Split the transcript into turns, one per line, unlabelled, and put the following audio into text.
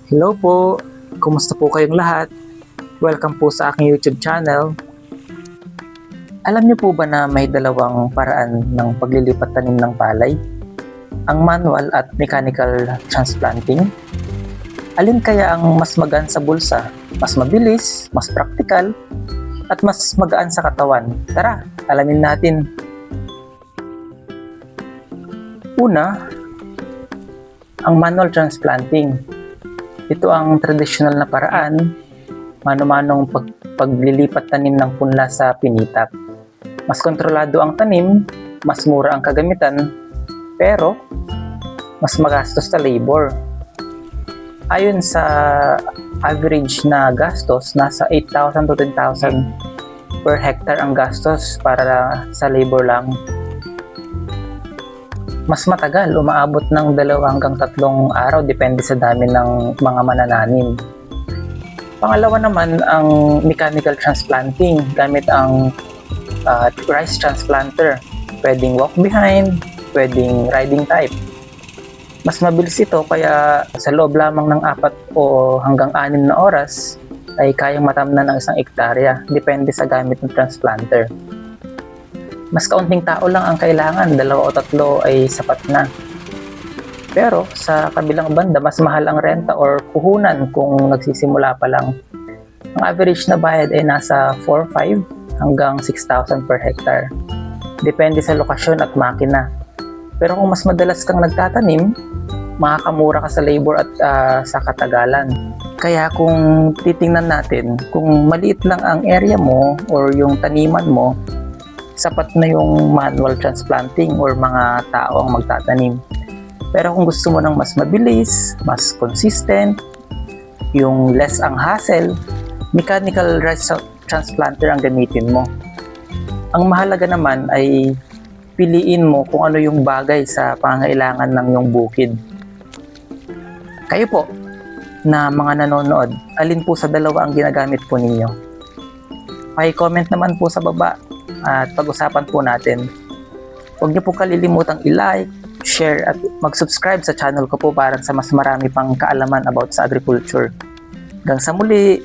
Hello po! Kumusta po kayong lahat? Welcome po sa aking YouTube channel. Alam niyo po ba na may dalawang paraan ng paglilipat tanim ng palay? Ang manual at mechanical transplanting? Alin kaya ang mas magaan sa bulsa? Mas mabilis, mas praktikal, at mas magaan sa katawan? Tara, alamin natin. Una, ang manual transplanting. Ito ang tradisyonal na paraan, mano-manong paglilipat tanim ng punla sa pinitap. Mas kontrolado ang tanim, mas mura ang kagamitan, pero mas magastos sa labor. Ayon sa average na gastos, nasa 8,000 to 10,000 per hectare ang gastos para sa labor lang. Mas matagal, umaabot ng 2 hanggang 3 araw depende sa dami ng mga manananim. Pangalawa naman ang mechanical transplanting gamit ang rice transplanter. Pwedeng walk behind, pwedeng riding type. Mas mabilis ito kaya sa loob lamang ng 4 o hanggang 6 na oras ay kayang matamnan ng 1 hektarya, depende sa gamit ng transplanter. Mas kaunting tao lang ang kailangan, 2 o 3 ay sapat na. Pero sa kabilang banda, mas mahal ang renta or puhunan kung nagsisimula pa lang. Ang average na bayad ay nasa 4,500 hanggang 6,000 per hectare. Depende sa lokasyon at makina. Pero kung mas madalas kang nagtatanim, makakamura ka sa labor at sa katagalan. Kaya kung titingnan natin, kung maliit lang ang area mo or yung taniman mo, sapat na yung manual transplanting or mga tao ang magtatanim. Pero kung gusto mo ng mas mabilis, mas consistent, yung less ang hassle, mechanical rice transplanter ang gamitin mo. Ang mahalaga naman ay piliin mo kung ano yung bagay sa pangangailangan ng iyong bukid. Kayo po, na mga nanonood, alin po sa dalawa ang ginagamit po ninyo? Paki-comment naman po sa baba at pag-usapan po natin. Huwag niyo po kalilimutang i-like, share at mag-subscribe sa channel ko po para sa mas marami pang kaalaman about sa agriculture. Hanggang sa muli!